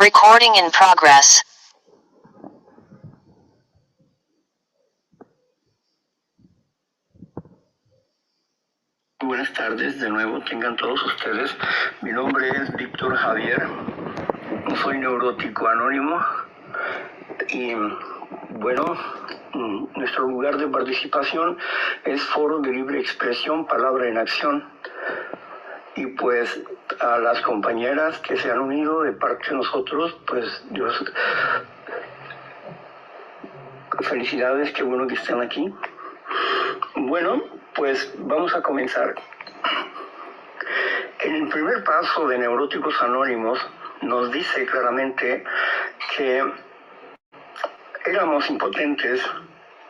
Recording in progress. Buenas tardes, de nuevo tengan todos ustedes. Mi nombre es Víctor Javier, soy neurótico anónimo y bueno, nuestro lugar de participación es Foro de Libre Expresión, Palabra en Acción. Y pues a las compañeras que se han unido de parte de nosotros, pues Dios, felicidades, qué bueno que estén aquí. Bueno, pues vamos a comenzar. En el primer paso de Neuróticos Anónimos nos dice claramente que éramos impotentes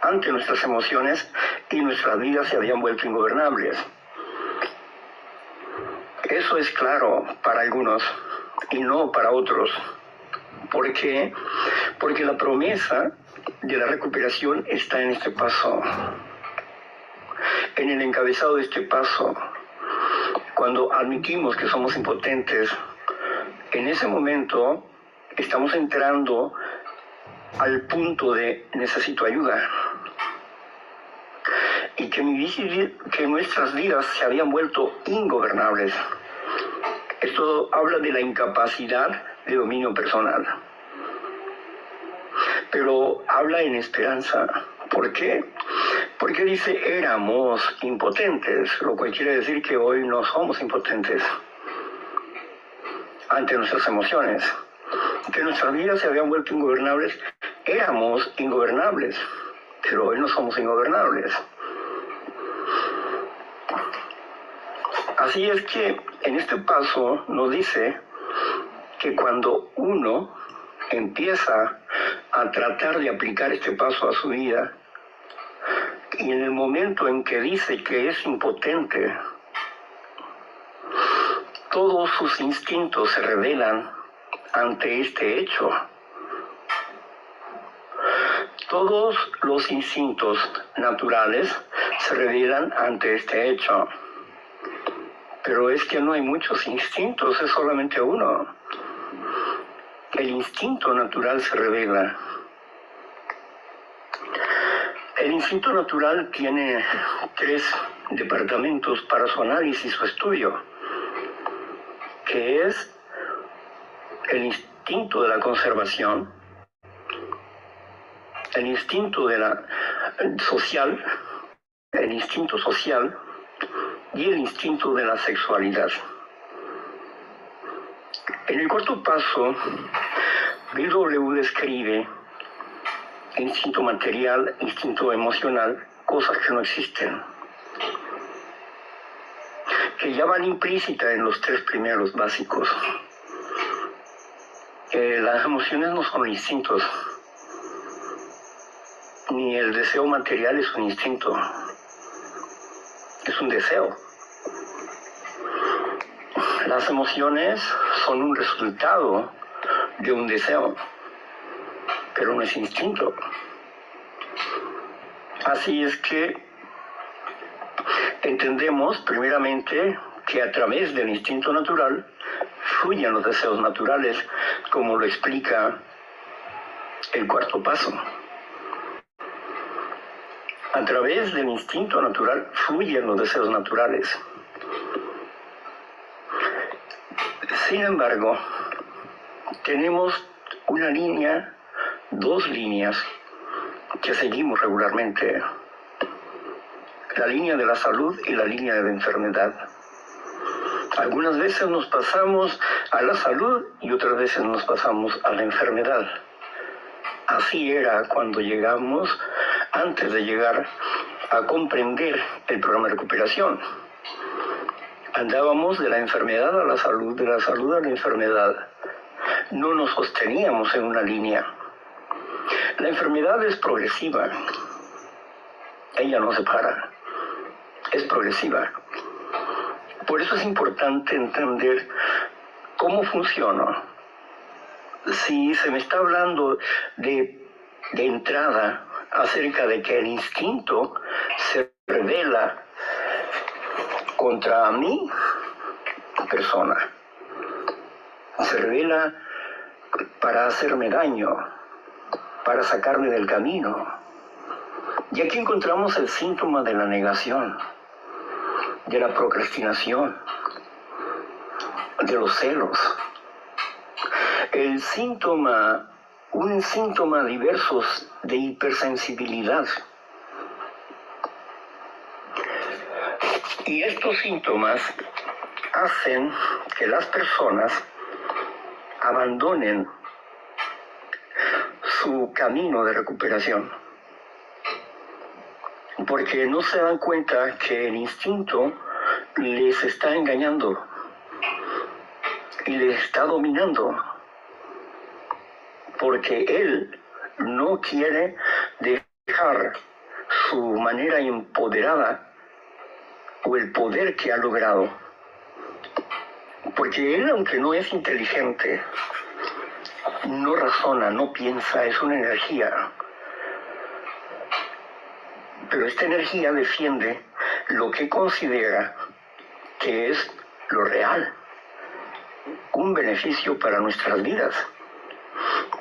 ante nuestras emociones y nuestras vidas se habían vuelto ingobernables. Eso es claro para algunos y no para otros. ¿Por qué? Porque la promesa de la recuperación está en este paso. En el encabezado de este paso, cuando admitimos que somos impotentes, en ese momento estamos entrando al punto de necesito ayuda. Y que nuestras vidas se habían vuelto ingobernables. Esto habla de la incapacidad de dominio personal. Pero habla en esperanza. ¿Por qué? Porque dice éramos impotentes, lo cual quiere decir que hoy no somos impotentes ante nuestras emociones. Que nuestras vidas se habían vuelto ingobernables, éramos ingobernables, pero hoy no somos ingobernables. Así es que en este paso nos dice que cuando uno empieza a tratar de aplicar este paso a su vida, y en el momento en que dice que es impotente, todos sus instintos se rebelan ante este hecho. Todos los instintos naturales se rebelan ante este hecho. Pero es que no hay muchos instintos, es solamente uno. El instinto natural se revela. El instinto natural tiene 3 departamentos para su análisis o estudio, que es el instinto de la conservación, el instinto de la social, el instinto social y el instinto de la sexualidad. En el cuarto paso, Bill W. describe instinto material, instinto emocional, cosas que no existen, que ya van implícitas en los 3 primeros básicos. Las emociones no son instintos, ni el deseo material es un instinto, es un deseo. Las emociones son un resultado de un deseo, pero no es instinto. Así es que entendemos primeramente que a través del instinto natural fluyen los deseos naturales, como lo explica el cuarto paso. A través del instinto natural fluyen los deseos naturales. Sin embargo, tenemos una línea, 2 líneas que seguimos regularmente. La línea de la salud y la línea de la enfermedad. Algunas veces nos pasamos a la salud y otras veces nos pasamos a la enfermedad. Así era cuando llegamos, antes de llegar a comprender el programa de recuperación. Andábamos de la enfermedad a la salud, de la salud a la enfermedad. No nos sosteníamos en una línea. La enfermedad es progresiva. Ella no se para. Es progresiva. Por eso es importante entender cómo funciona. Si se me está hablando de entrada acerca de que el instinto se revela contra mi persona, se revela para hacerme daño, para sacarme del camino. Y aquí encontramos el síntoma de la negación, de la procrastinación, de los celos. Un síntoma diversos de hipersensibilidad. Y estos síntomas hacen que las personas abandonen su camino de recuperación, porque no se dan cuenta que el instinto les está engañando y les está dominando, porque él no quiere dejar su manera empoderada o el poder que ha logrado, porque él, aunque no es inteligente, no razona, no piensa, es una energía. Pero esta energía defiende lo que considera que es lo real, un beneficio para nuestras vidas,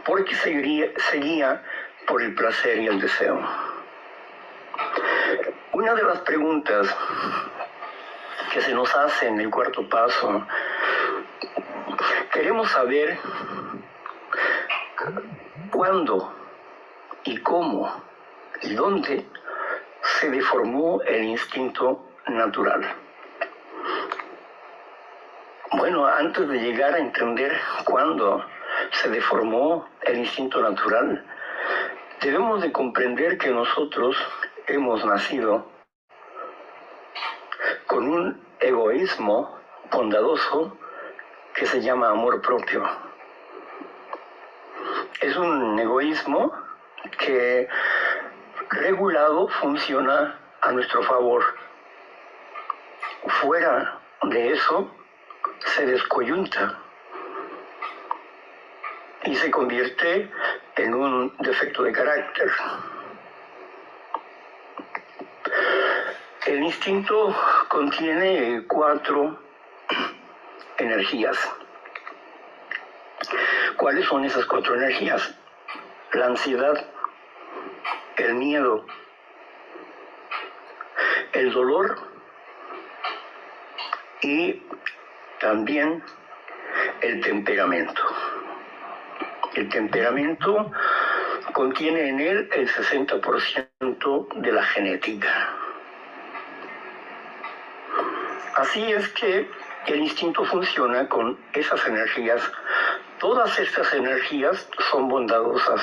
porque se guía por el placer y el deseo. Una de las preguntas que se nos hace en el cuarto paso, queremos saber cuándo y cómo y dónde se deformó el instinto natural. Bueno, antes de llegar a entender cuándo se deformó el instinto natural, debemos de comprender que nosotros hemos nacido con un egoísmo bondadoso que se llama amor propio. Es un egoísmo que regulado funciona a nuestro favor. Fuera de eso se descoyunta y se convierte en un defecto de carácter. El instinto contiene 4 energías. ¿Cuáles son esas 4 energías? La ansiedad, el miedo, el dolor y también el temperamento. El temperamento contiene en él el 60% de la genética. Así es que el instinto funciona con esas energías. Todas estas energías son bondadosas,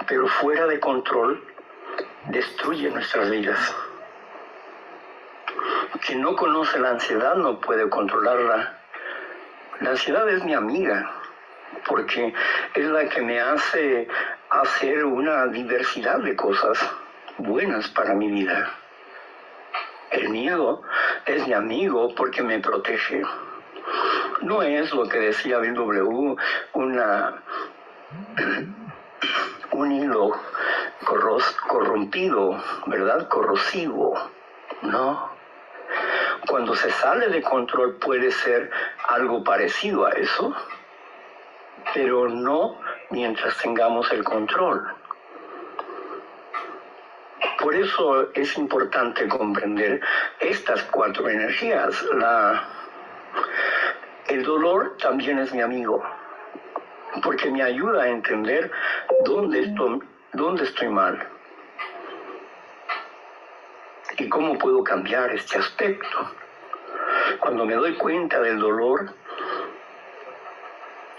pero fuera de control destruyen nuestras vidas. Quien no conoce la ansiedad no puede controlarla. La ansiedad es mi amiga, porque es la que me hace hacer una diversidad de cosas buenas para mi vida. El miedo es mi amigo porque me protege. No es lo que decía Bill W., un hilo corrompido, ¿verdad? Corrosivo. No. Cuando se sale de control puede ser algo parecido a eso, pero no mientras tengamos el control. Por eso es importante comprender estas 4 energías. El dolor también es mi amigo, porque me ayuda a entender dónde estoy mal y cómo puedo cambiar este aspecto. Cuando me doy cuenta del dolor,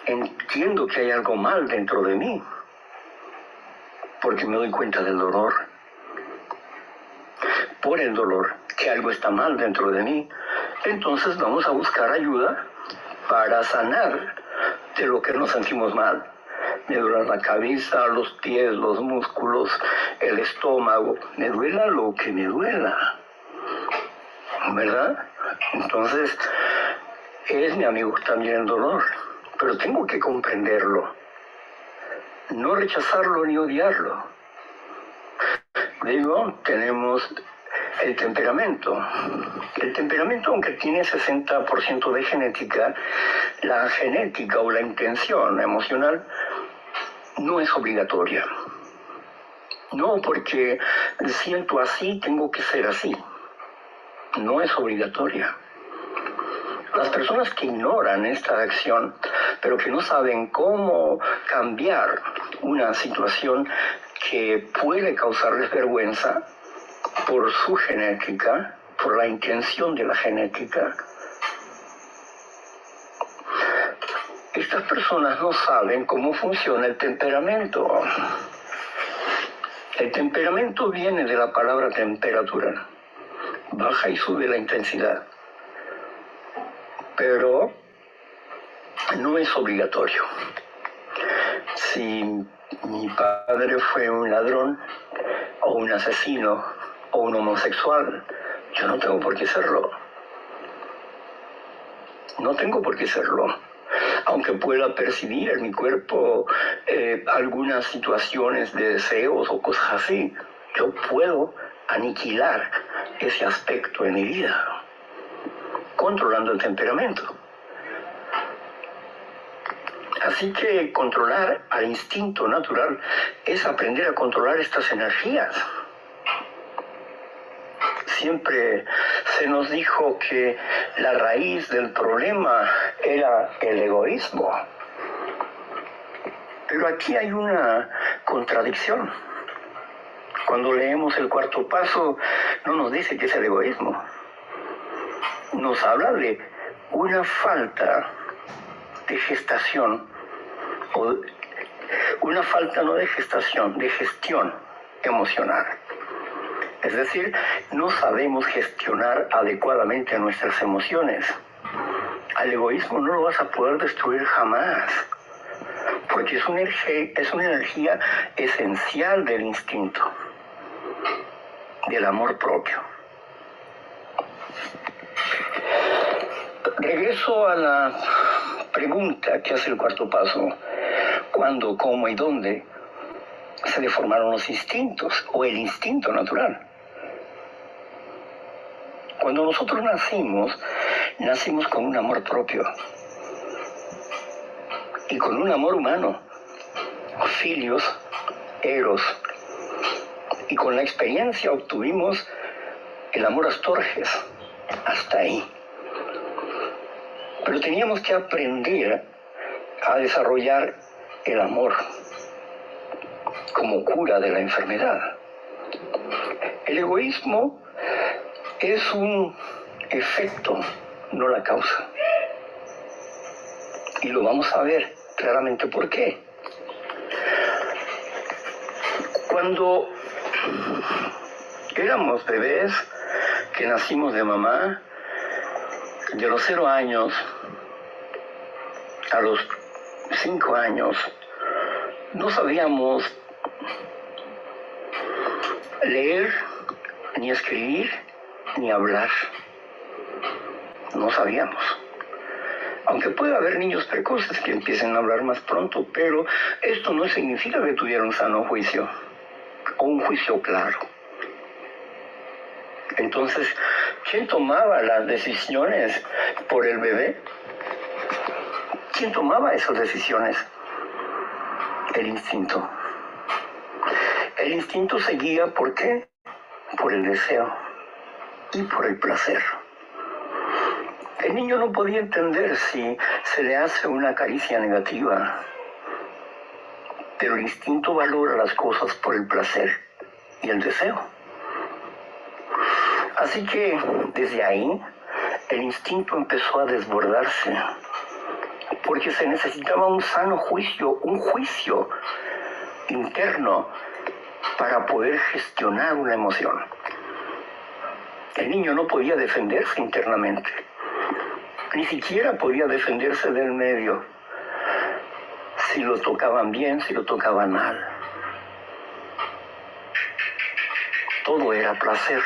entiendo que hay algo mal dentro de mí, porque me doy cuenta del dolor. Por el dolor, que algo está mal dentro de mí, entonces vamos a buscar ayuda para sanar de lo que nos sentimos mal. Me duele la cabeza, los pies, los músculos, el estómago, me duela lo que me duela, ¿verdad? Entonces, es mi amigo también el dolor, pero tengo que comprenderlo, no rechazarlo ni odiarlo. Digo, tenemos el temperamento. El temperamento, aunque tiene 60% de genética, la genética o la intención emocional no es obligatoria. No porque siento así, tengo que ser así. No es obligatoria. Las personas que ignoran esta acción, pero que no saben cómo cambiar una situación que puede causarles vergüenza por su genética, por la intención de la genética, estas personas no saben cómo funciona el temperamento. El temperamento viene de la palabra temperatura. Baja y sube la intensidad. Pero no es obligatorio. Si mi padre fue un ladrón, o un asesino, o un homosexual, yo no tengo por qué serlo. No tengo por qué serlo. Aunque pueda percibir en mi cuerpo algunas situaciones de deseos o cosas así, yo puedo aniquilar ese aspecto en mi vida, controlando el temperamento. Así que controlar al instinto natural es aprender a controlar estas energías. Siempre se nos dijo que la raíz del problema era el egoísmo. Pero aquí hay una contradicción. Cuando leemos el cuarto paso, no nos dice que es el egoísmo. Nos habla de una falta de gestación, o una falta no de gestación, de gestión emocional. Es decir, no sabemos gestionar adecuadamente nuestras emociones. Al egoísmo no lo vas a poder destruir jamás, porque es una energía esencial del instinto, del amor propio. Regreso a la pregunta que hace el cuarto paso: ¿cuándo, cómo y dónde se deformaron los instintos o el instinto natural? Cuando nosotros nacimos con un amor propio y con un amor humano, filios, eros, y con la experiencia obtuvimos el amor astorges, hasta ahí. Pero teníamos que aprender a desarrollar el amor como cura de la enfermedad. El egoísmo es un efecto, no la causa. Y lo vamos a ver claramente por qué. Cuando éramos bebés, que nacimos de mamá, de los 0 años a los 5 años, no sabíamos leer, ni escribir, ni hablar. No sabíamos. Aunque puede haber niños precoces que empiecen a hablar más pronto, pero esto no significa que tuvieran un sano juicio, o un juicio claro. Entonces, ¿quién tomaba las decisiones por el bebé? ¿Quién tomaba esas decisiones? El instinto. El instinto se guía, ¿por qué? Por el deseo y por el placer. El niño no podía entender si se le hace una caricia negativa, pero el instinto valora las cosas por el placer y el deseo. Así que desde ahí el instinto empezó a desbordarse, porque se necesitaba un sano juicio, un juicio interno para poder gestionar una emoción. El niño no podía defenderse internamente, ni siquiera podía defenderse del medio, si lo tocaban bien, si lo tocaban mal. Todo era placer.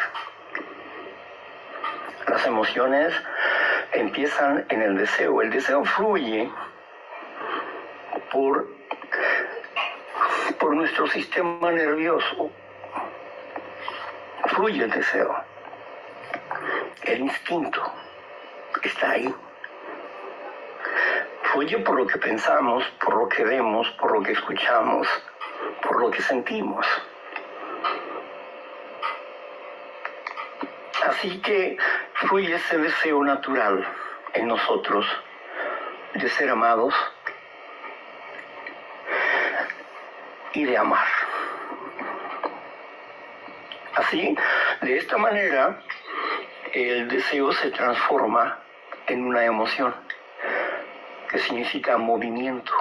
Las emociones empiezan en el deseo. El deseo fluye por nuestro sistema nervioso. Fluye el deseo. El instinto está ahí. Fluye por lo que pensamos, por lo que vemos, por lo que escuchamos, por lo que sentimos. Así que fluye ese deseo natural en nosotros de ser amados y de amar. Así, de esta manera, el deseo se transforma en una emoción que significa movimiento.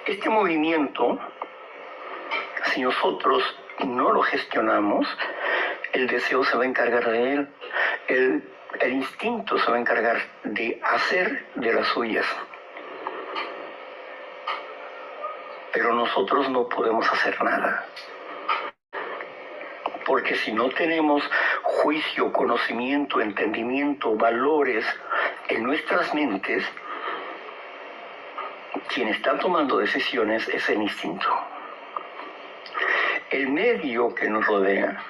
Este movimiento, si nosotros no lo gestionamos, el deseo se va a encargar de él, el instinto se va a encargar de hacer de las suyas. Pero nosotros no podemos hacer nada. Porque si no tenemos juicio, conocimiento, entendimiento, valores en nuestras mentes, quien está tomando decisiones es el instinto. El medio que nos rodea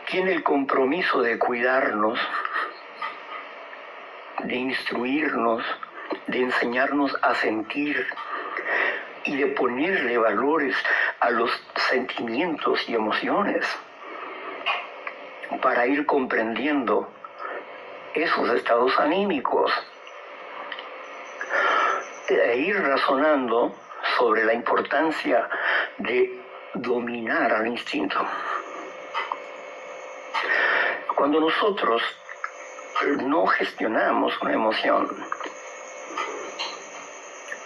tiene el compromiso de cuidarnos, de instruirnos, de enseñarnos a sentir y de ponerle valores a los sentimientos y emociones para ir comprendiendo esos estados anímicos e ir razonando sobre la importancia de dominar al instinto. Cuando nosotros no gestionamos una emoción,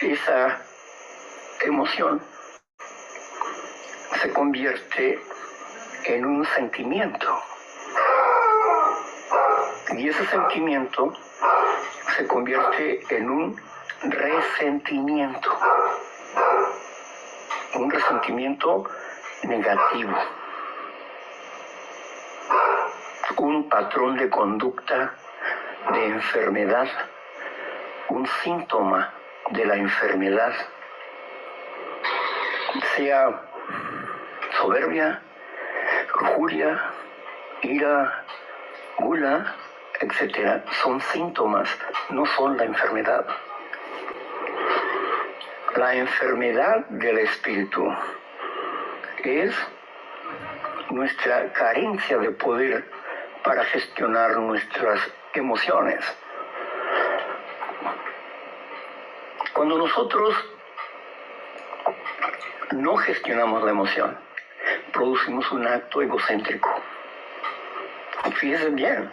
esa emoción se convierte en un sentimiento. Y ese sentimiento se convierte en un resentimiento. Un resentimiento negativo. Un patrón de conducta de enfermedad. Un síntoma de la enfermedad. Sea soberbia, lujuria, ira, gula, etc. Son síntomas, no son la enfermedad. La enfermedad del espíritu es nuestra carencia de poder para gestionar nuestras emociones. Cuando nosotros no gestionamos la emoción, producimos un acto egocéntrico. Fíjense bien,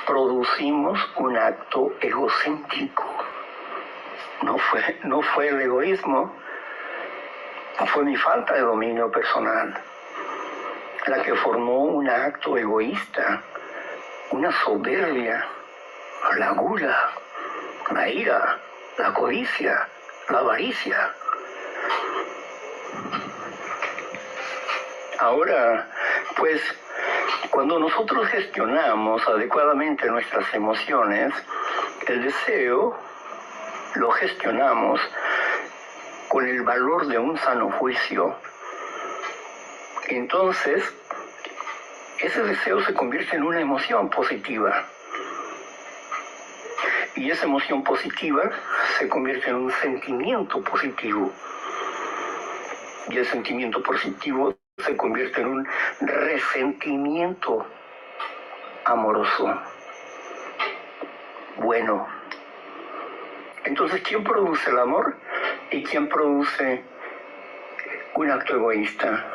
producimos un acto egocéntrico. No fue el egoísmo, fue mi falta de dominio personal la que formó un acto egoísta, una soberbia, la gula, la ira, la codicia, la avaricia. Ahora, pues, cuando nosotros gestionamos adecuadamente nuestras emociones, el deseo lo gestionamos con el valor de un sano juicio. Entonces, ese deseo se convierte en una emoción positiva. Y esa emoción positiva se convierte en un sentimiento positivo. Y el sentimiento positivo se convierte en un resentimiento amoroso. Bueno. Entonces, ¿quién produce el amor y quién produce un acto egoísta?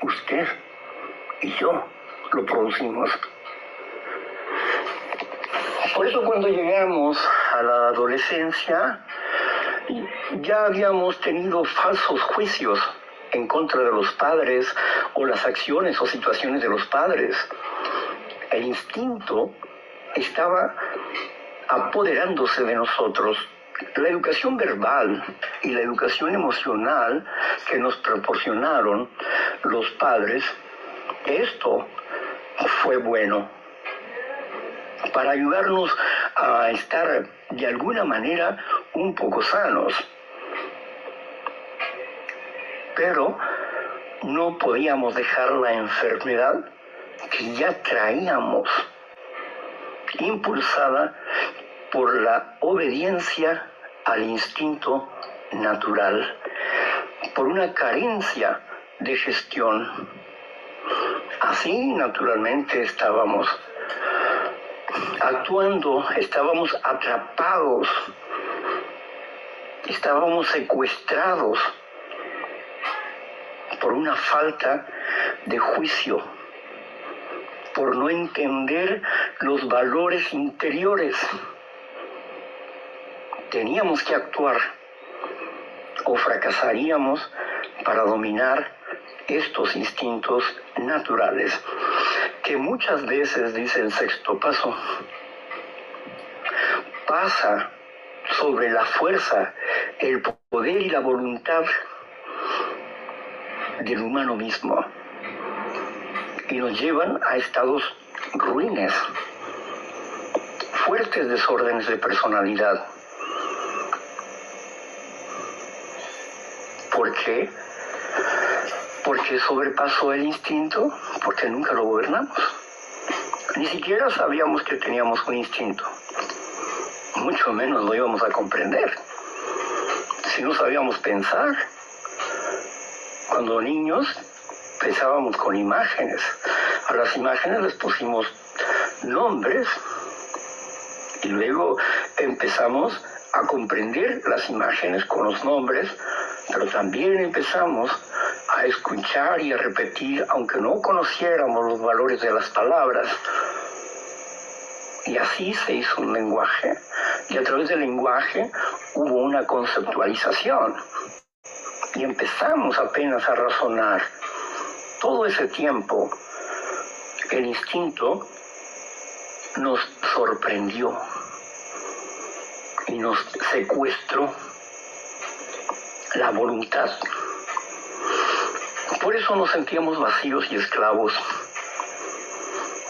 Usted y yo lo producimos. Por eso cuando llegamos a la adolescencia, ya habíamos tenido falsos juicios en contra de los padres o las acciones o situaciones de los padres. El instinto estaba apoderándose de nosotros. La educación verbal y la educación emocional que nos proporcionaron los padres, esto fue bueno para ayudarnos a estar de alguna manera un poco sanos. Pero no podíamos dejar la enfermedad que ya traíamos, impulsada por la obediencia al instinto natural, por una carencia de gestión. Así, naturalmente, estábamos actuando, estábamos atrapados, estábamos secuestrados por una falta de juicio, por no entender los valores interiores. Teníamos que actuar o fracasaríamos para dominar estos instintos naturales, que muchas veces, dice el sexto paso, pasa sobre la fuerza, el poder y la voluntad del humano mismo y nos llevan a estados ruines, fuertes desórdenes de personalidad. ¿Por qué? Porque sobrepasó el instinto, porque nunca lo gobernamos. Ni siquiera sabíamos que teníamos un instinto, mucho menos lo íbamos a comprender. Si no sabíamos pensar, cuando niños pensábamos con imágenes, a las imágenes les pusimos nombres y luego empezamos a comprender las imágenes con los nombres, pero también empezamos a escuchar y a repetir, aunque no conociéramos los valores de las palabras. Y así se hizo un lenguaje, y a través del lenguaje hubo una conceptualización. Y empezamos apenas a razonar. Todo ese tiempo, el instinto nos sorprendió y nos secuestró la voluntad. Por eso nos sentíamos vacíos y esclavos.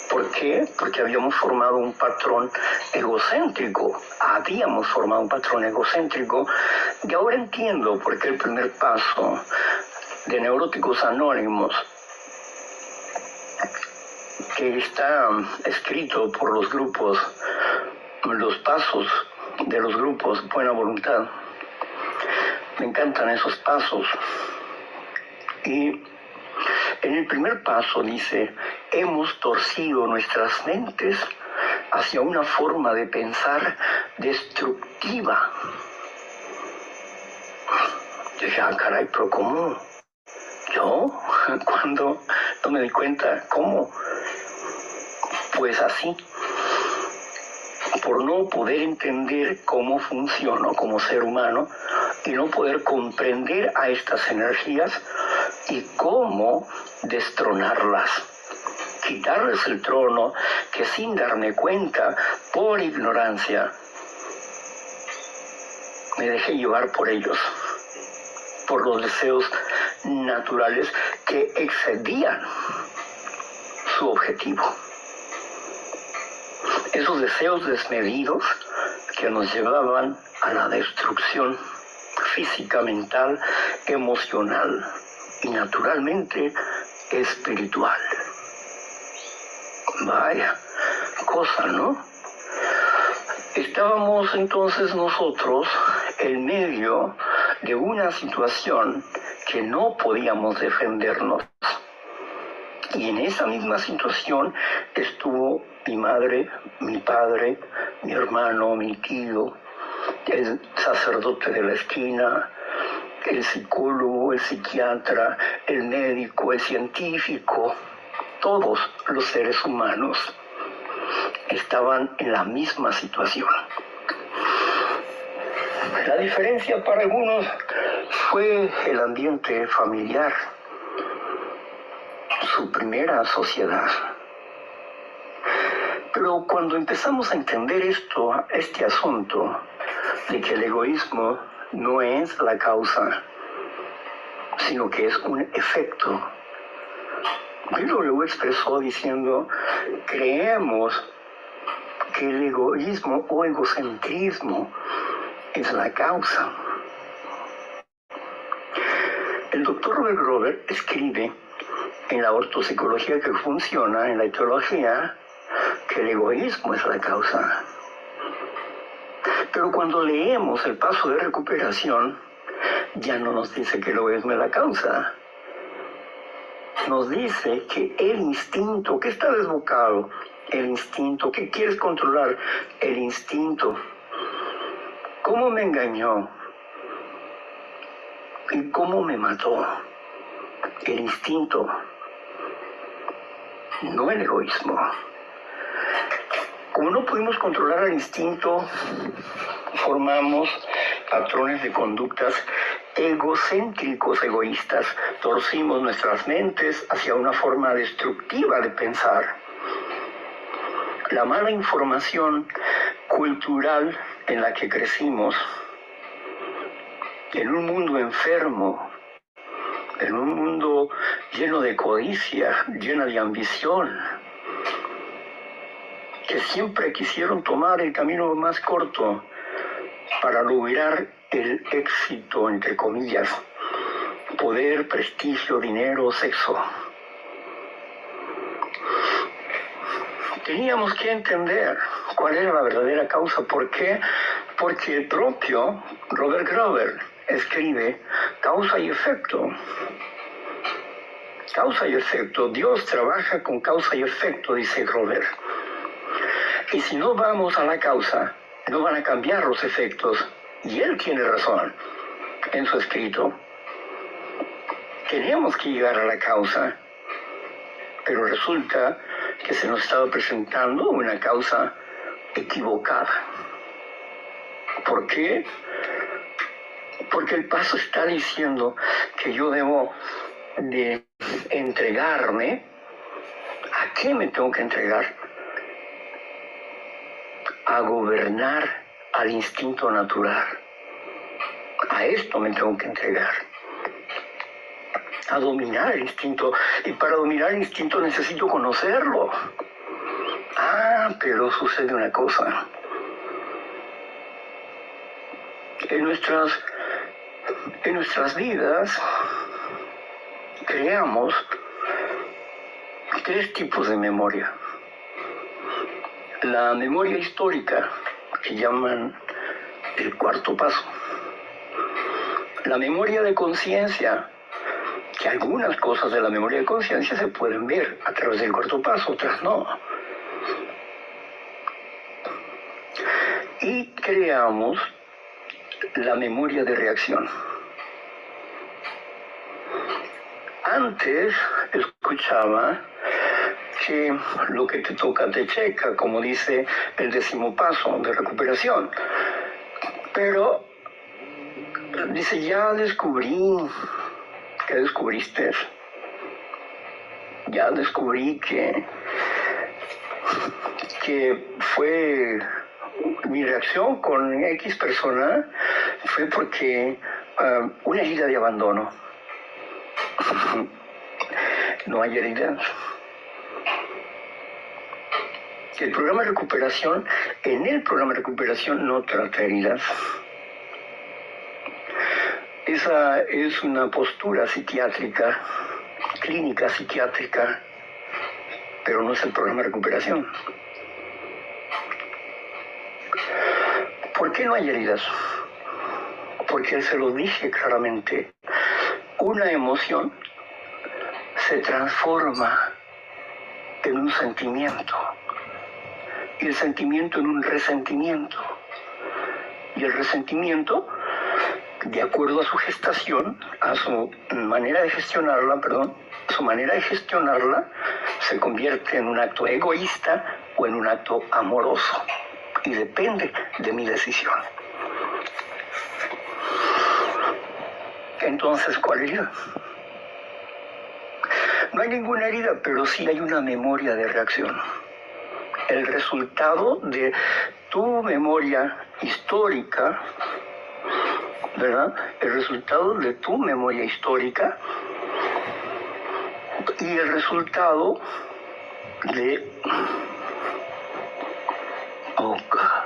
¿Por qué? Porque habíamos formado un patrón egocéntrico. Habíamos formado un patrón egocéntrico. Y ahora entiendo por qué el primer paso de Neuróticos Anónimos, que está escrito por los grupos, los pasos de los grupos Buena Voluntad. Me encantan esos pasos. Y en el primer paso dice, hemos torcido nuestras mentes hacia una forma de pensar destructiva. Yo dije, caray, pero ¿cómo? ¿Yo? ¿Cuándo? No me di cuenta. ¿Cómo? Pues así. Por no poder entender cómo funciono como ser humano y no poder comprender a estas energías y cómo destronarlas, quitarles el trono, que sin darme cuenta, por ignorancia, me dejé llevar por ellos, por los deseos naturales que excedían su objetivo. Esos deseos desmedidos que nos llevaban a la destrucción física, mental, emocional y naturalmente espiritual. Vaya cosa, ¿no? Estábamos entonces nosotros en medio de una situación que no podíamos defendernos. Y en esa misma situación estuvo mi madre, mi padre, mi hermano, mi tío, el sacerdote de la esquina, el psicólogo, el psiquiatra, el médico, el científico. Todos los seres humanos estaban en la misma situación. La diferencia para algunos fue el ambiente familiar, su primera sociedad. Pero cuando empezamos a entender este asunto de que el egoísmo no es la causa, sino que es un efecto. Pedro luego expresó diciendo, creemos que el egoísmo o egocentrismo es la causa. El doctor Robert Grover escribe en la ortopsicología que funciona, en la etiología, que el egoísmo es la causa. Pero cuando leemos el paso de recuperación, ya no nos dice que el egoísmo es la causa. Nos dice que el instinto que está desbocado, el instinto que quieres controlar, el instinto, cómo me engañó y cómo me mató, el instinto, no el egoísmo. Como no pudimos controlar el instinto, formamos patrones de conductas egocéntricos, egoístas. Torcimos nuestras mentes hacia una forma destructiva de pensar. La mala información cultural en la que crecimos, en un mundo enfermo, en un mundo lleno de codicia, lleno de ambición, que siempre quisieron tomar el camino más corto para lograr el éxito, entre comillas, poder, prestigio, dinero, sexo. Teníamos que entender cuál era la verdadera causa. ¿Por qué? Porque el propio Robert Grover escribe causa y efecto. Causa y efecto. Dios trabaja con causa y efecto, dice Grover. Y si no vamos a la causa, no van a cambiar los efectos. Y él tiene razón en su escrito. Tenemos que llegar a la causa, pero resulta que se nos estaba presentando una causa equivocada. ¿Por qué? Porque el paso está diciendo que yo debo de entregarme. ¿A qué me tengo que entregar? A gobernar al instinto natural. A esto me tengo que entregar. A dominar el instinto. Y para dominar el instinto necesito conocerlo. Pero sucede una cosa. En nuestras vidas creamos 3 tipos de memoria. La memoria histórica, que llaman el cuarto paso. La memoria de conciencia, que algunas cosas de la memoria de conciencia se pueden ver a través del cuarto paso, otras no. Y creamos la memoria de reacción. Antes escuchaba que lo que te toca te checa, como dice el 10º paso de recuperación. Pero dice, ya descubrí. ¿Qué descubriste? Ya descubrí que fue mi reacción con X persona fue porque una herida de abandono. No hay heridas. El programa de recuperación, en el programa de recuperación no trata heridas. Esa es una postura psiquiátrica, clínica psiquiátrica, pero no es el programa de recuperación. ¿Por qué no hay heridas? Porque se lo dije claramente. Una emoción se transforma en un sentimiento. Y el sentimiento en un resentimiento. Y el resentimiento, de acuerdo a su gestación, a su manera de gestionarla, se convierte en un acto egoísta o en un acto amoroso. Y depende de mi decisión. Entonces, ¿cuál herida? No hay ninguna herida, pero sí hay una memoria de reacción. El resultado de tu memoria histórica, ¿verdad? El resultado de tu memoria histórica y el resultado de... Oh, God.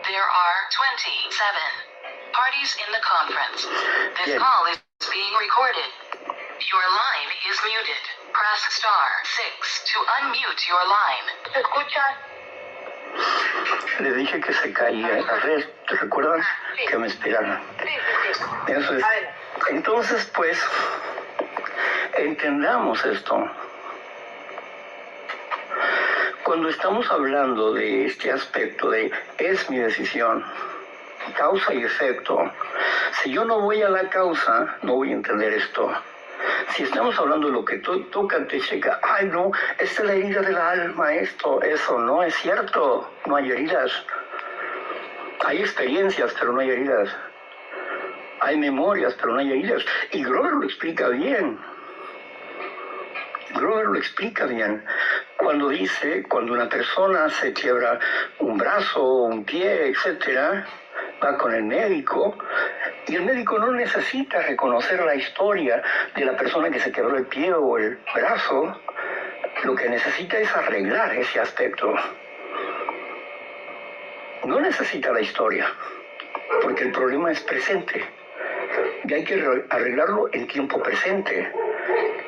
There are 27 Parties in the conference. This Bien. call is being recorded. Your line is muted. Press *6 to unmute your line. ¿Se escucha? Les dije que se caía la red. ¿Te recuerdan? Sí. Que me esperaran. Sí. Eso es. A ver. Entonces, pues, entendamos esto. Cuando estamos hablando de este aspecto de es mi decisión, causa y efecto, si yo no voy a la causa, no voy a entender esto. Si estamos hablando de lo que toca, te checa, ay no, esta es la herida del alma, esto, eso, no es cierto, no hay heridas. Hay experiencias, pero no hay heridas. Hay memorias, pero no hay heridas. Y Grover lo explica bien. Grover lo explica bien. Cuando dice, cuando una persona se quiebra un brazo, un pie, etcétera, va con el médico, y el médico no necesita reconocer la historia de la persona que se quebró el pie o el brazo, lo que necesita es arreglar ese aspecto. No necesita la historia, porque el problema es presente, y hay que arreglarlo en tiempo presente.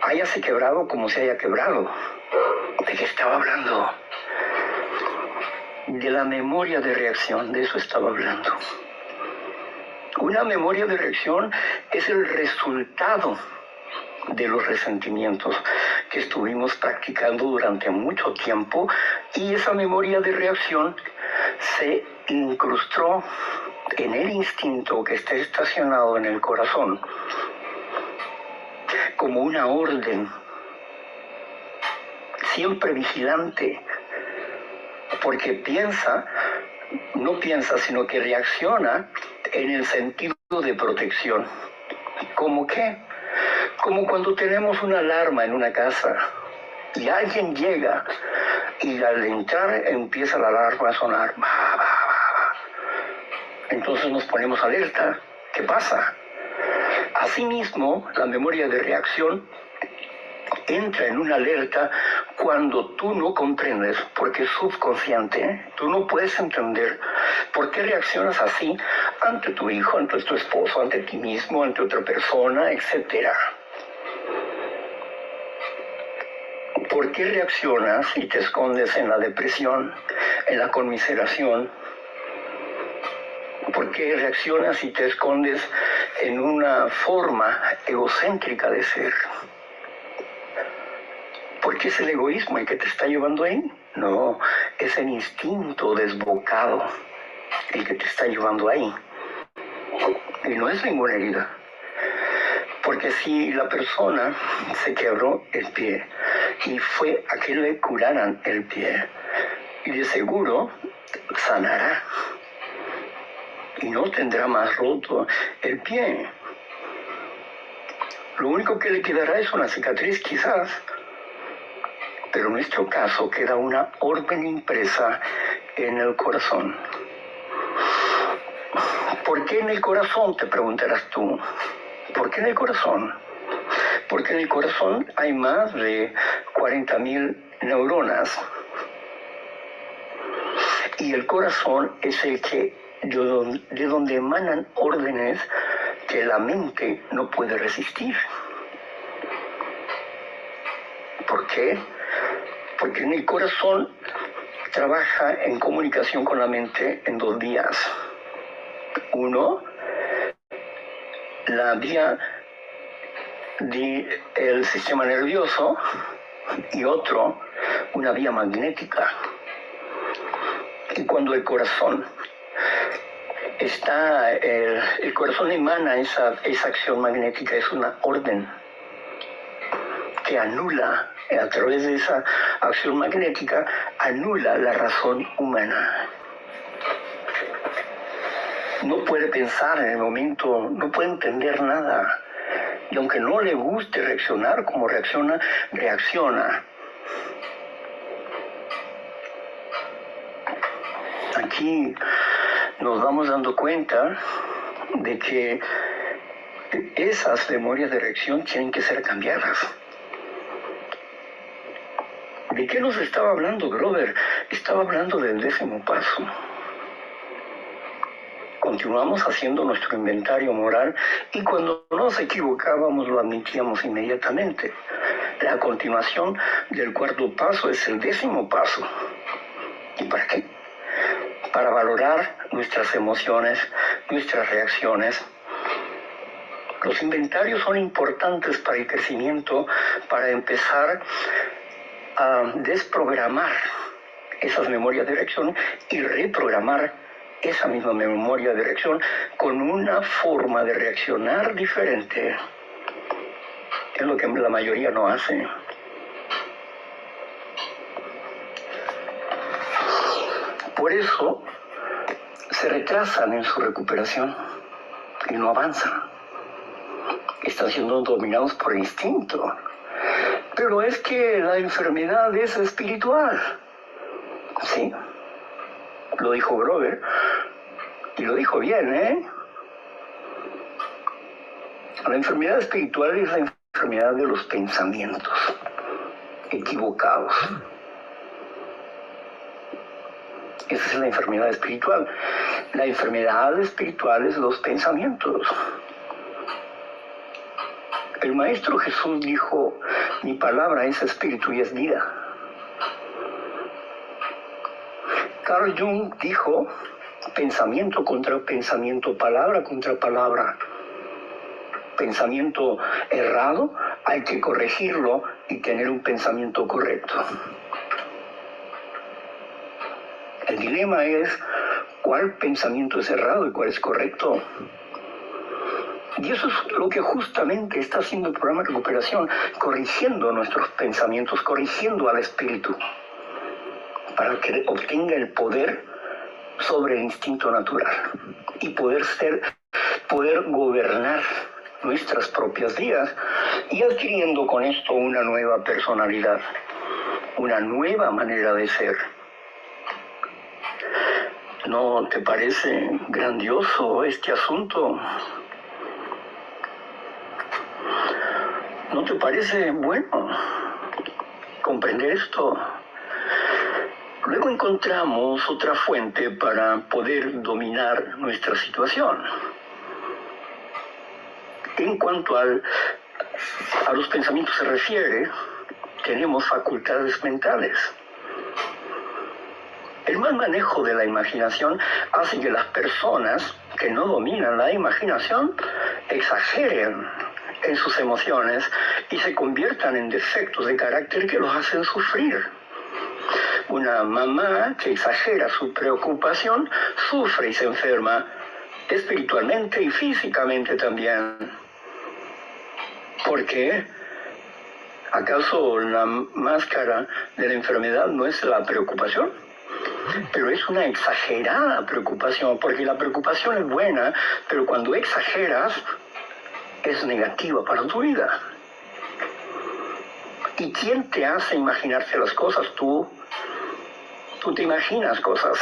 Hayase quebrado como se haya quebrado. ¿De qué estaba hablando? De la memoria de reacción, de eso estaba hablando. Una memoria de reacción es el resultado de los resentimientos que estuvimos practicando durante mucho tiempo, y esa memoria de reacción se incrustó en el instinto que está estacionado en el corazón como una orden, siempre vigilante, porque no piensa, sino que reacciona en el sentido de protección. ¿Cómo qué? Como cuando tenemos una alarma en una casa y alguien llega y al entrar empieza la alarma a sonar. Entonces nos ponemos alerta. ¿Qué pasa? Asimismo, la memoria de reacción entra en una alerta cuando tú no comprendes, porque es subconsciente, tú no puedes entender por qué reaccionas así ante tu hijo, ante tu esposo, ante ti mismo, ante otra persona, etc. ¿Por qué reaccionas y te escondes en la depresión, en la conmiseración? ¿Por qué reaccionas y te escondes en una forma egocéntrica de ser? ¿Por qué es el egoísmo el que te está llevando ahí? No, es el instinto desbocado el que te está llevando ahí. Y no es ninguna herida. Porque si la persona se quebró el pie y fue a que le curaran el pie, y de seguro sanará y no tendrá más roto el pie. Lo único que le quedará es una cicatriz quizás, pero en nuestro caso queda una orden impresa en el corazón. ¿Por qué en el corazón?, te preguntarás tú. ¿Por qué en el corazón? Porque en el corazón hay más de 40.000 neuronas. Y el corazón es el que de donde emanan órdenes que la mente no puede resistir. ¿Por qué? Porque en el corazón trabaja en comunicación con la mente en 2 vías. Uno, la vía del sistema nervioso, y otro, una vía magnética. Y cuando el corazón el corazón emana esa acción magnética, es una orden que anula, a través de esa acción magnética, anula la razón humana. No puede pensar en el momento, no puede entender nada. Y aunque no le guste reaccionar como reacciona. Aquí nos vamos dando cuenta de que esas memorias de reacción tienen que ser cambiadas. ¿De qué nos estaba hablando Grover? Estaba hablando del 10º paso. continuamos haciendo nuestro inventario moral y cuando nos equivocábamos lo admitíamos inmediatamente. La continuación del cuarto paso es el 10º paso. ¿Y para qué? Para valorar nuestras emociones, nuestras reacciones. Los inventarios son importantes para el crecimiento, para empezar a desprogramar esas memorias de reacción y reprogramar esa misma memoria de reacción con una forma de reaccionar diferente. Es lo que la mayoría no hace. Por eso se retrasan en su recuperación y no avanzan. Están siendo dominados por el instinto. Pero es que la enfermedad es espiritual. Sí, lo dijo Grover, y lo dijo bien, ¿eh? La enfermedad espiritual es la enfermedad de los pensamientos equivocados. Esa es la enfermedad espiritual. La enfermedad espiritual es los pensamientos. El Maestro Jesús dijo, mi palabra es espíritu y es vida. Carl Jung dijo, pensamiento contra pensamiento, palabra contra palabra. Pensamiento errado, hay que corregirlo y tener un pensamiento correcto. El dilema es cuál pensamiento es errado y cuál es correcto. Y eso es lo que justamente está haciendo el programa de recuperación, corrigiendo nuestros pensamientos, corrigiendo al espíritu, para que obtenga el poder sobre el instinto natural y poder gobernar nuestras propias vidas y adquiriendo con esto una nueva personalidad, una nueva manera de ser. ¿No te parece grandioso este asunto? ¿No te parece bueno comprender esto? Luego encontramos otra fuente para poder dominar nuestra situación. En cuanto a los pensamientos se refiere, tenemos facultades mentales. El mal manejo de la imaginación hace que las personas que no dominan la imaginación exageren en sus emociones y se conviertan en defectos de carácter que los hacen sufrir. Una mamá que exagera su preocupación sufre y se enferma espiritualmente y físicamente también. ¿Por qué? ¿Acaso la máscara de la enfermedad no es la preocupación? Pero es una exagerada preocupación, porque la preocupación es buena, pero cuando exageras es negativa para tu vida. ¿Y quién te hace imaginarse las cosas? Tú te imaginas cosas.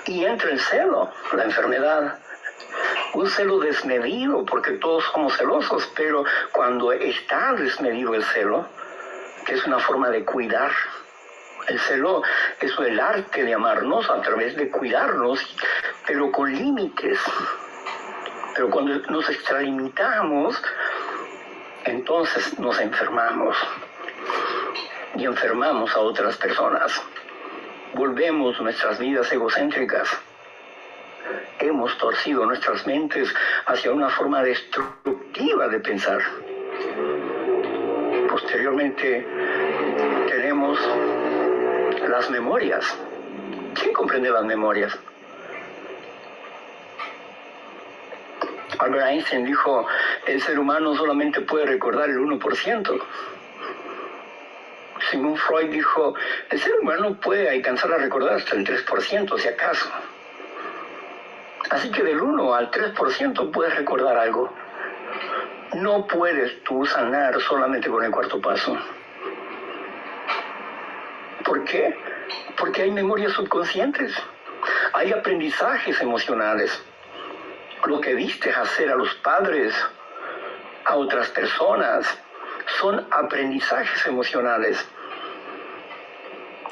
Y entra el celo, la enfermedad. Un celo desmedido, porque todos somos celosos, pero cuando está desmedido el celo, que es una forma de cuidar, el celo es el arte de amarnos a través de cuidarnos, pero con límites. Pero cuando nos extralimitamos, entonces nos enfermamos. Y enfermamos a otras personas. Volvemos nuestras vidas egocéntricas. Hemos torcido nuestras mentes hacia una forma destructiva de pensar. Posteriormente tenemos las memorias. ¿Quién comprende las memorias? Albert Einstein dijo, el ser humano solamente puede recordar el 1%. Sigmund Freud dijo, el ser humano puede alcanzar a recordar hasta el 3%, si acaso. Así que del 1 al 3% puedes recordar algo. No puedes tú sanar solamente con el cuarto paso. ¿Por qué? Porque hay memorias subconscientes. Hay aprendizajes emocionales. Lo que viste hacer a los padres, a otras personas, son aprendizajes emocionales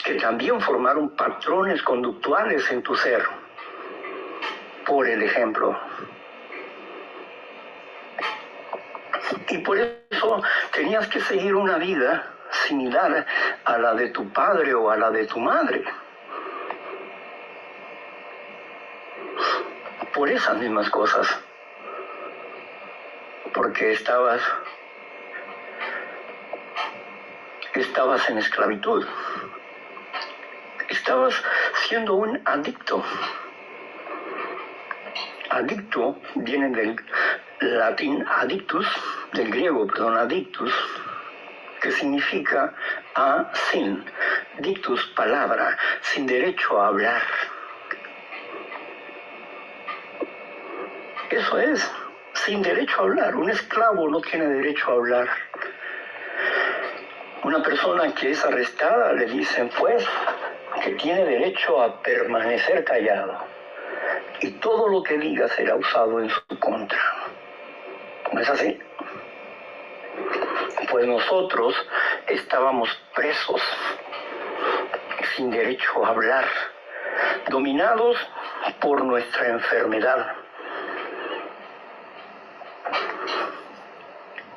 que también formaron patrones conductuales en tu ser. por el ejemplo. Y por eso tenías que seguir una vida similar a la de tu padre o a la de tu madre. Por esas mismas cosas. Porque estabas en esclavitud. Estabas siendo un adicto. Adicto viene del latín adictus, del griego, perdón, adictus, que significa sin, dictus, palabra, sin derecho a hablar. Eso es, sin derecho a hablar. Un esclavo no tiene derecho a hablar. Una persona que es arrestada le dicen, pues, que tiene derecho a permanecer callado. Y todo lo que diga será usado en su contra. ¿No es así? Pues nosotros estábamos presos, sin derecho a hablar, dominados por nuestra enfermedad.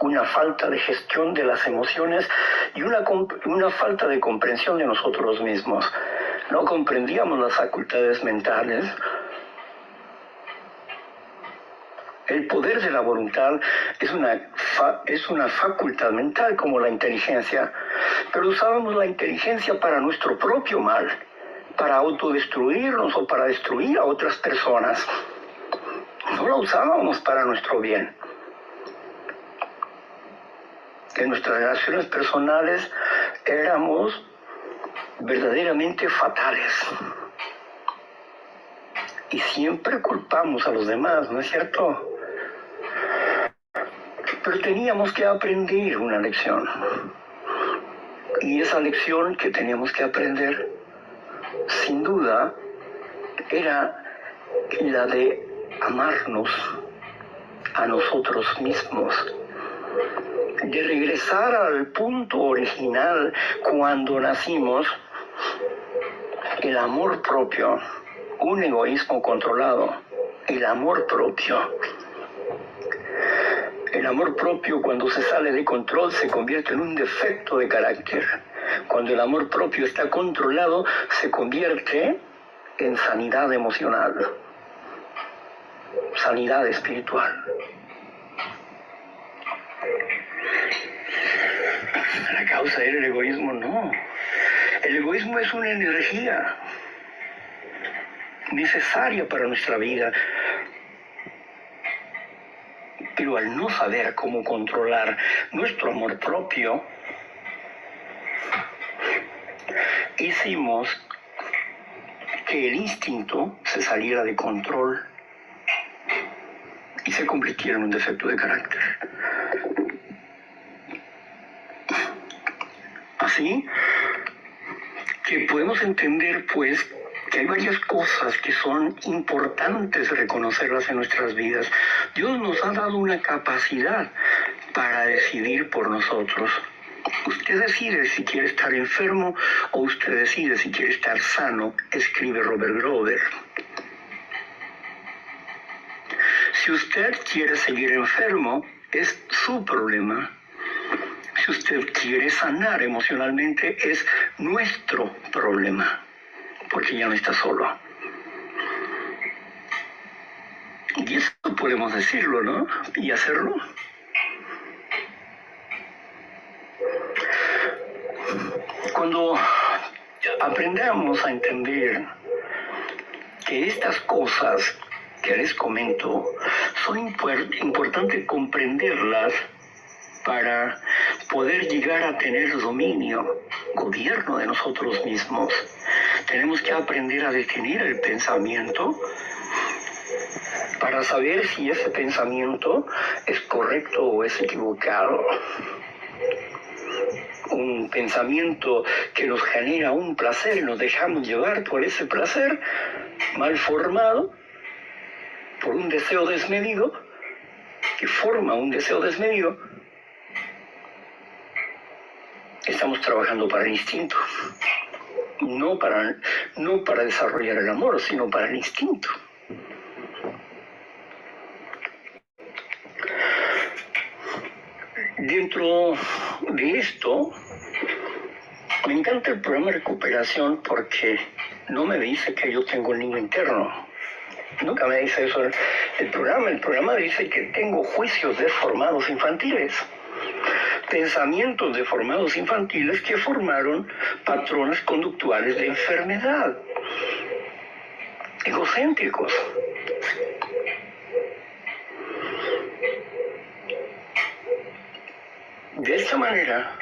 Una falta de gestión de las emociones y una falta de comprensión de nosotros mismos. No comprendíamos las facultades mentales. El poder de la voluntad es una facultad mental como la inteligencia, pero usábamos la inteligencia para nuestro propio mal, para autodestruirnos o para destruir a otras personas. No la usábamos para nuestro bien. En nuestras relaciones personales éramos verdaderamente fatales. Y siempre culpamos a los demás, ¿no es cierto? Pero teníamos que aprender una lección. Y esa lección que teníamos que aprender, sin duda, era la de amarnos a nosotros mismos. De regresar al punto original cuando nacimos, el amor propio, un egoísmo controlado, el amor propio. El amor propio, cuando se sale de control, se convierte en un defecto de carácter. Cuando el amor propio está controlado, se convierte en sanidad emocional, sanidad espiritual. La causa era el egoísmo, no. El egoísmo es una energía necesaria para nuestra vida. Pero al no saber cómo controlar nuestro amor propio, hicimos que el instinto se saliera de control y se convirtiera en un defecto de carácter. Así que podemos entender, pues, que hay varias cosas que son importantes reconocerlas en nuestras vidas. Dios nos ha dado una capacidad para decidir por nosotros. Usted decide si quiere estar enfermo o usted decide si quiere estar sano, escribe Robert Grover. Si usted quiere seguir enfermo, es su problema. Si usted quiere sanar emocionalmente, es nuestro problema, porque ya no está solo. Y eso podemos decirlo, ¿no? Y hacerlo. Cuando aprendamos a entender que estas cosas que les comento son importantes comprenderlas para poder llegar a tener dominio, gobierno de nosotros mismos. Tenemos que aprender a detener el pensamiento para saber si ese pensamiento es correcto o es equivocado. Un pensamiento que nos genera un placer y nos dejamos llevar por ese placer mal formado, por un deseo desmedido, que forma un deseo desmedido, estamos trabajando para el instinto, no para desarrollar el amor, sino para el instinto. Dentro de esto, me encanta el programa de recuperación porque no me dice que yo tengo un niño interno. Nunca me dice eso el programa. El programa dice que tengo juicios deformados infantiles. Pensamientos deformados infantiles que formaron patrones conductuales de enfermedad. Egocéntricos. De esta manera,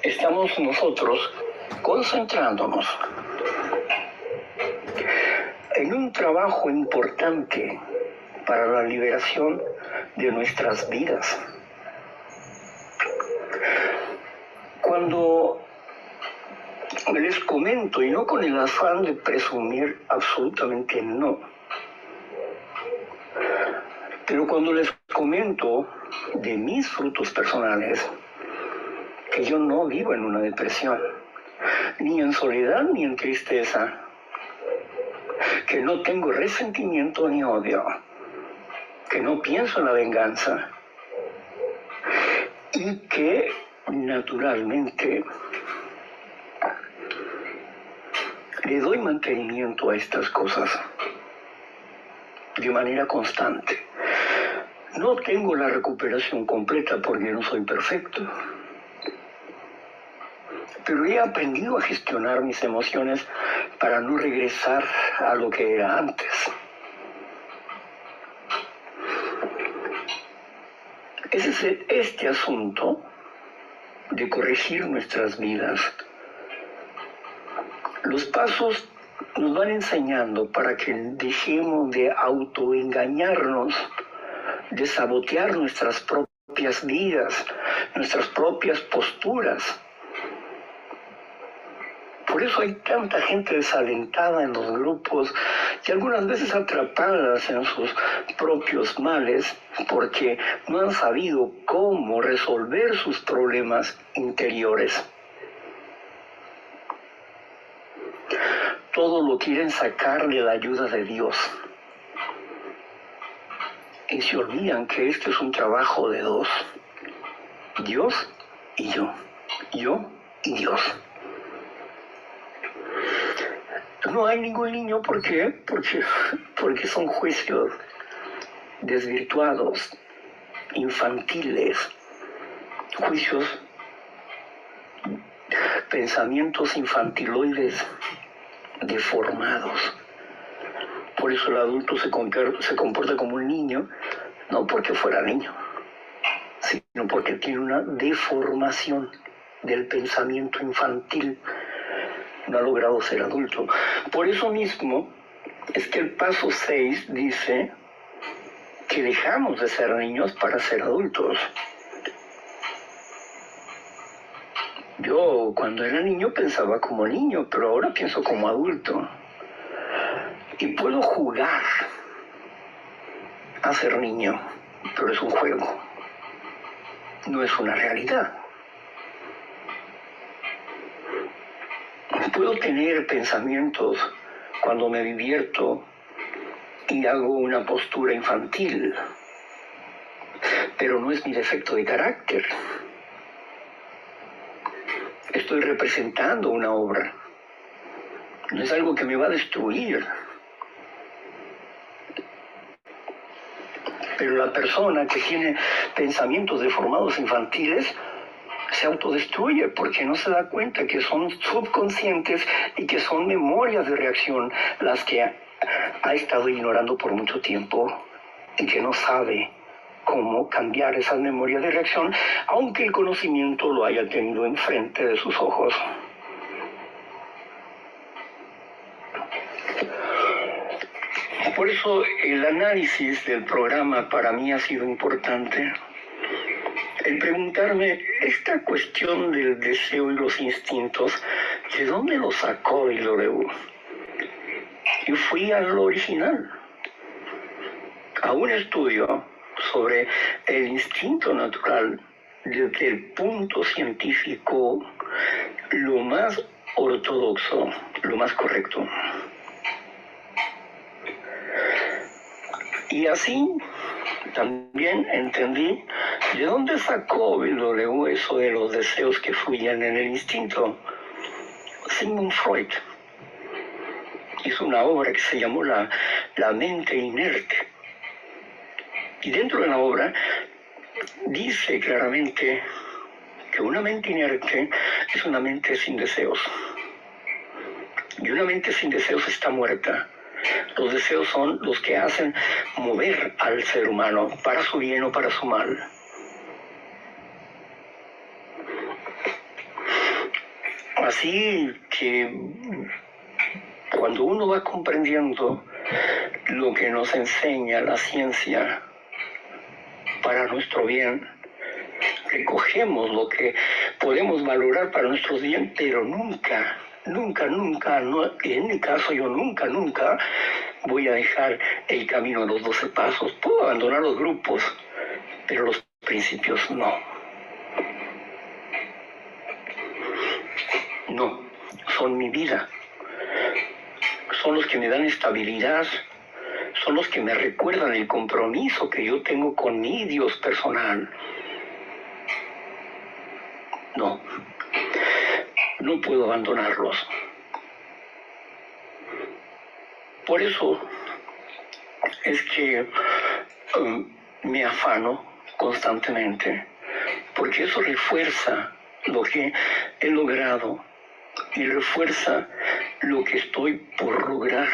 estamos nosotros concentrándonos en un trabajo importante para la liberación de nuestras vidas. Cuando les comento, y no con el afán de presumir, absolutamente no, pero cuando les comento de mis frutos personales, que yo no vivo en una depresión, ni en soledad ni en tristeza, que no tengo resentimiento ni odio, que no pienso en la venganza y que naturalmente le doy mantenimiento a estas cosas de manera constante. No tengo la recuperación completa porque no soy perfecto, pero he aprendido a gestionar mis emociones para no regresar a lo que era antes. Ese es este asunto de corregir nuestras vidas. Los pasos nos van enseñando para que dejemos de autoengañarnos, de sabotear nuestras propias vidas, nuestras propias posturas. Por eso hay tanta gente desalentada en los grupos y algunas veces atrapadas en sus propios males porque no han sabido cómo resolver sus problemas interiores. Todo lo quieren sacar de la ayuda de Dios. Y se olvidan que este es un trabajo de dos. Dios y yo. Yo y Dios. No hay ningún niño, ¿por qué? Porque son juicios desvirtuados, infantiles, juicios, pensamientos infantiloides deformados. Por eso el adulto se comporta como un niño, no porque fuera niño, sino porque tiene una deformación del pensamiento infantil. No ha logrado ser adulto. Por eso mismo es que el paso 6 dice que dejamos de ser niños para ser adultos. Yo cuando era niño pensaba como niño, pero ahora pienso como adulto. Y puedo jugar a ser niño, pero es un juego. No es una realidad. Puedo tener pensamientos cuando me divierto y hago una postura infantil, pero no es mi defecto de carácter. Estoy representando una obra. No es algo que me va a destruir. Pero la persona que tiene pensamientos deformados infantiles se autodestruye porque no se da cuenta que son subconscientes y que son memorias de reacción las que ha estado ignorando por mucho tiempo y que no sabe cómo cambiar esas memorias de reacción, aunque el conocimiento lo haya tenido enfrente de sus ojos. Por eso el análisis del programa para mí ha sido importante. El preguntarme, esta cuestión del deseo y los instintos, ¿de dónde lo sacó W? Y fui al original, a un estudio sobre el instinto natural desde el punto científico lo más ortodoxo, lo más correcto. Y así también entendí ¿De dónde sacó W eso de los deseos que fluían en el instinto? Sigmund Freud hizo una obra que se llamó La mente inerte. Y dentro de la obra dice claramente que una mente inerte es una mente sin deseos. Y una mente sin deseos está muerta. Los deseos son los que hacen mover al ser humano para su bien o para su mal. Así que cuando uno va comprendiendo lo que nos enseña la ciencia para nuestro bien, recogemos lo que podemos valorar para nuestro bien, pero nunca, en mi caso yo nunca voy a dejar el camino de los 12 pasos. Puedo abandonar los grupos, pero los principios no. No, son mi vida. Son los que me dan estabilidad. Son los que me recuerdan el compromiso que yo tengo con mi Dios personal. No puedo abandonarlos. Por eso es que me afano constantemente, porque eso refuerza lo que he logrado y refuerza lo que estoy por lograr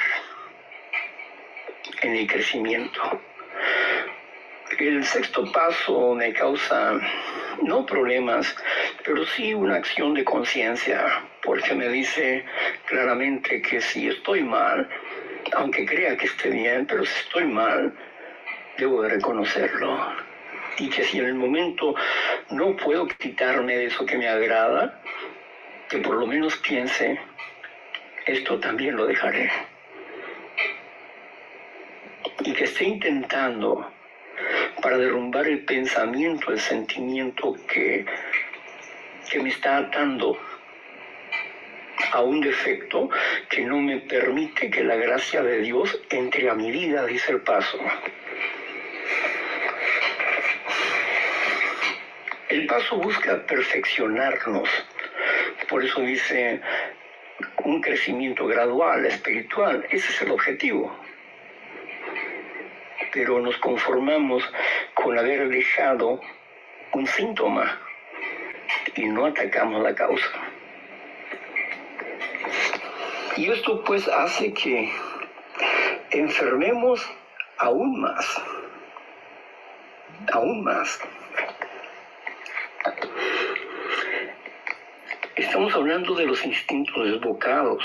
en el crecimiento. El sexto paso me causa no problemas, pero sí una acción de conciencia, porque me dice claramente que si estoy mal, aunque crea que esté bien, pero si estoy mal, debo de reconocerlo. Y que si en el momento no puedo quitarme de eso que me agrada, que por lo menos piense, esto también lo dejaré. Y que esté intentando para derrumbar el pensamiento, el sentimiento que me está atando a un defecto que no me permite que la gracia de Dios entre a mi vida, dice el paso. El paso busca perfeccionarnos, por eso dice un crecimiento gradual, espiritual, ese es el objetivo. Pero nos conformamos con haber dejado un síntoma y no atacamos la causa. Y esto pues hace que enfermemos aún más. Estamos hablando de los instintos desbocados.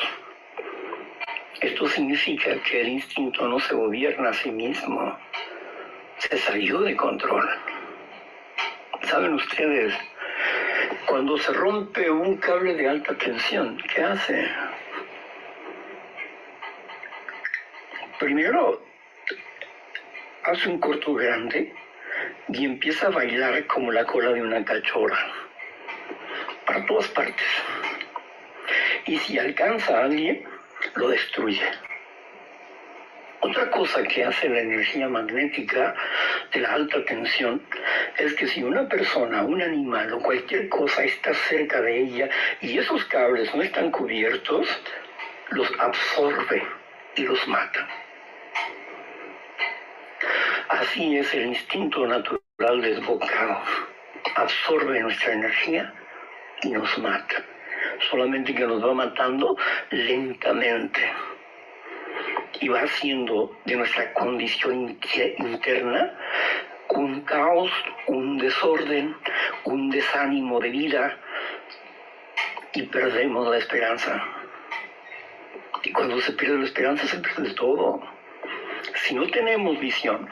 Esto significa que el instinto no se gobierna a sí mismo, se salió de control. ¿Saben ustedes? Cuando se rompe un cable de alta tensión, ¿qué hace? Primero, hace un corto grande y empieza a bailar como la cola de una cachorra, para todas partes. Y si alcanza a alguien, lo destruye. Otra cosa que hace la energía magnética de la alta tensión es que si una persona, un animal o cualquier cosa está cerca de ella y esos cables no están cubiertos, los absorbe y los mata. Así es el instinto natural desbocado. Absorbe nuestra energía y nos mata. Solamente que nos va matando lentamente. Y va haciendo de nuestra condición interna un caos, un desorden, un desánimo de vida. Y perdemos la esperanza. Y cuando se pierde la esperanza, se pierde todo. Si no tenemos visión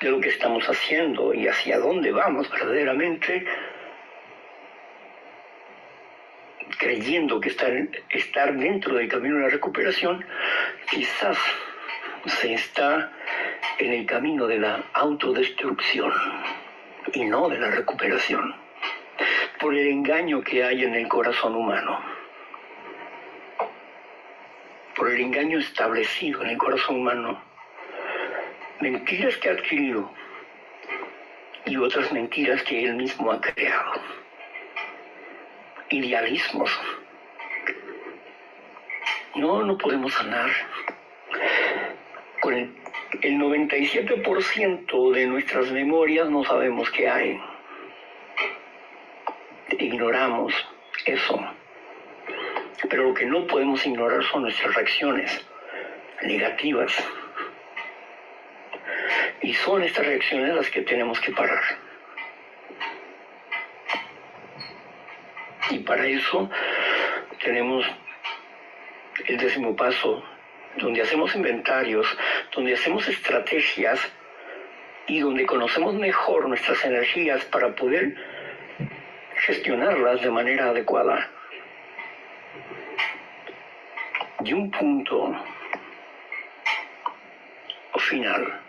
de lo que estamos haciendo y hacia dónde vamos verdaderamente, creyendo que estar dentro del camino de la recuperación, quizás se está en el camino de la autodestrucción y no de la recuperación, por el engaño que hay en el corazón humano, por el engaño establecido en el corazón humano, mentiras que ha adquirido y otras mentiras que él mismo ha creado. Idealismos. No podemos sanar. Con el 97% de nuestras memorias no sabemos qué hay. Ignoramos eso. Pero lo que no podemos ignorar son nuestras reacciones negativas. Y son estas reacciones las que tenemos que parar. Y para eso tenemos el 10º paso, donde hacemos inventarios, donde hacemos estrategias y donde conocemos mejor nuestras energías para poder gestionarlas de manera adecuada. Y un punto final.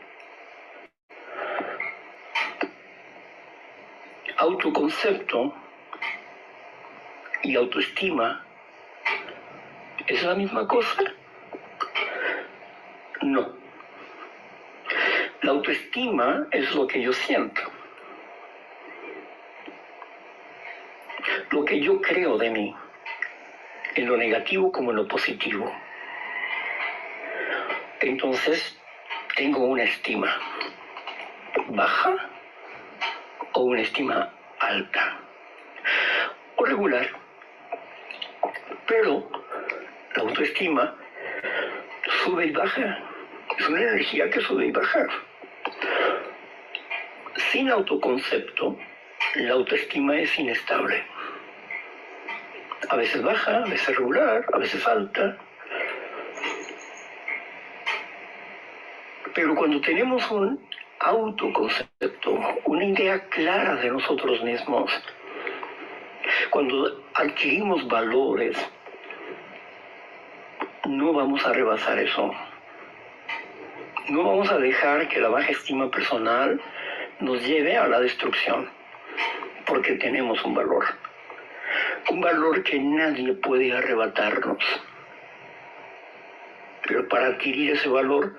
Autoconcepto y autoestima, ¿es la misma cosa? No. La autoestima es lo que yo siento, lo que yo creo de mí, en lo negativo como en lo positivo. Entonces, tengo una estima baja o una estima alta o regular. Pero la autoestima sube y baja. Es una energía que sube y baja. Sin autoconcepto, la autoestima es inestable. A veces baja, a veces regular, a veces alta. Pero cuando tenemos un autoconcepto, una idea clara de nosotros mismos, cuando adquirimos valores, no vamos a rebasar eso. No vamos a dejar que la baja estima personal nos lleve a la destrucción, porque tenemos un valor que nadie puede arrebatarnos. Pero para adquirir ese valor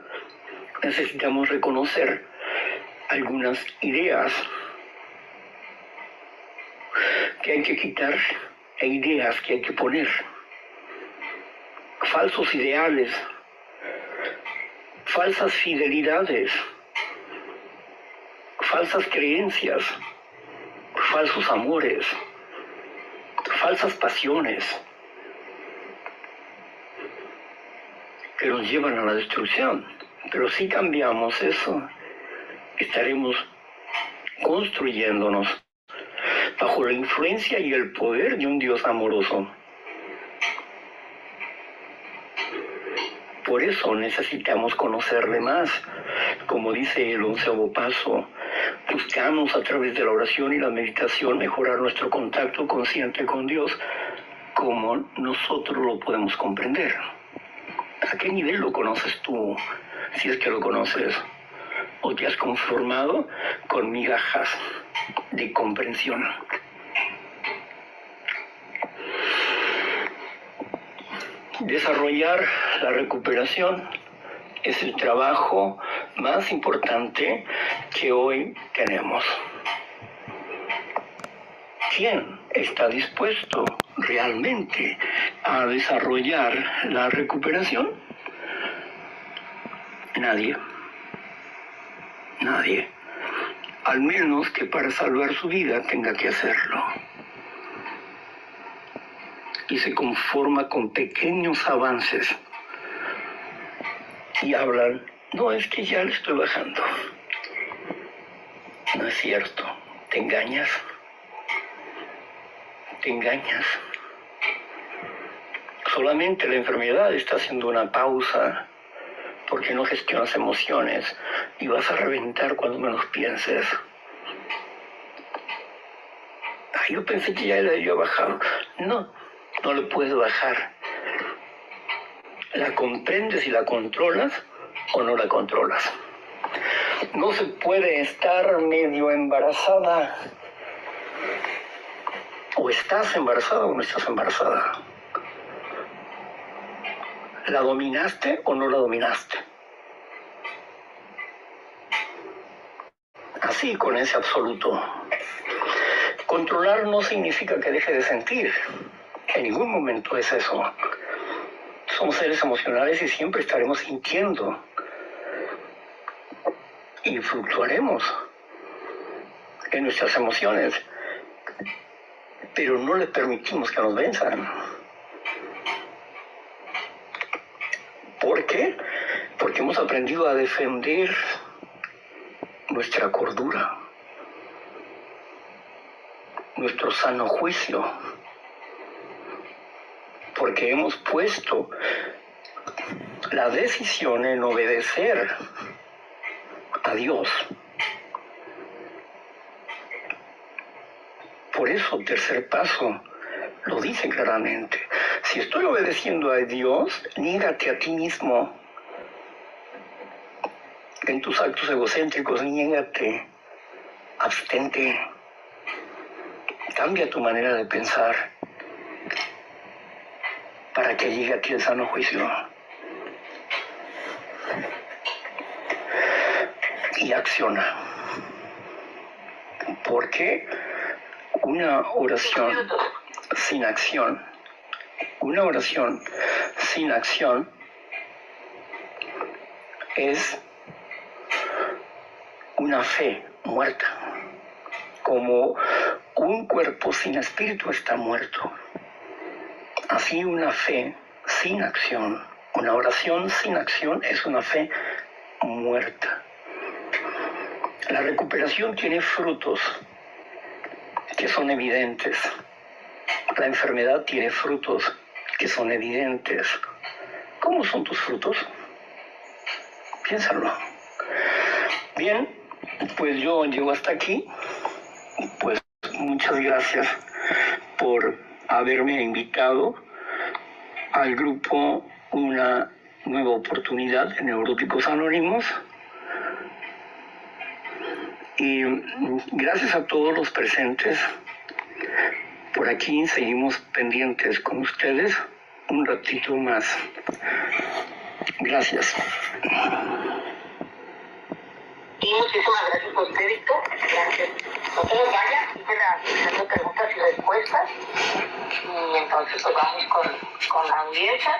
necesitamos reconocer algunas ideas que hay que quitar e ideas que hay que poner. Falsos ideales, falsas fidelidades, falsas creencias, falsos amores, falsas pasiones que nos llevan a la destrucción. Pero si cambiamos eso, estaremos construyéndonos bajo la influencia y el poder de un Dios amoroso. Por eso necesitamos conocerle más. Como dice el 11º paso, buscamos a través de la oración y la meditación mejorar nuestro contacto consciente con Dios, como nosotros lo podemos comprender. ¿A qué nivel lo conoces tú, si es que lo conoces? ¿O te has conformado con migajas de comprensión? Desarrollar la recuperación es el trabajo más importante que hoy tenemos. ¿Quién está dispuesto realmente a desarrollar la recuperación? Nadie. Nadie. Al menos que para salvar su vida tenga que hacerlo. Y se conforma con pequeños avances. Y hablan, no, es que ya le estoy bajando. No es cierto, te engañas. Te engañas. Solamente la enfermedad está haciendo una pausa porque no gestionas emociones y vas a reventar cuando menos pienses. Ay, yo pensé que ya le había bajado. No le puedes bajar. ¿La comprendes y la controlas o no la controlas? No se puede estar medio embarazada. O estás embarazada o no estás embarazada. ¿La dominaste o no la dominaste? así con ese absoluto. Controlar no significa que deje de sentir. En ningún momento es eso. Somos seres emocionales y siempre estaremos sintiendo. Y fluctuaremos en nuestras emociones, pero no les permitimos que nos venzan. ¿Por qué? Porque hemos aprendido a defender nuestra cordura, nuestro sano juicio, porque hemos puesto la decisión en obedecer a Dios. Por eso, tercer paso, lo dice claramente. Si estoy obedeciendo a Dios, niégate a ti mismo. En tus actos egocéntricos, niégate, abstente, cambia tu manera de pensar para que llegue a ti el sano juicio. Y acciona. Porque una oración sin acción, es una fe muerta. Como un cuerpo sin espíritu está muerto. Así una fe sin acción, una oración sin acción es una fe muerta. La recuperación tiene frutos que son evidentes. La enfermedad tiene frutos que son evidentes. ¿Cómo son tus frutos? Piénsalo. Bien, pues yo llego hasta aquí. Pues muchas gracias por haberme invitado al grupo Una Nueva Oportunidad de Neuróticos Anónimos. Y gracias a todos los presentes. Por aquí seguimos pendientes con ustedes un ratito más. Gracias. Y muchísimas gracias por usted, Víctor. Gracias. Entonces, vaya, hice preguntas y respuestas. Y entonces, pues vamos con la audiencia.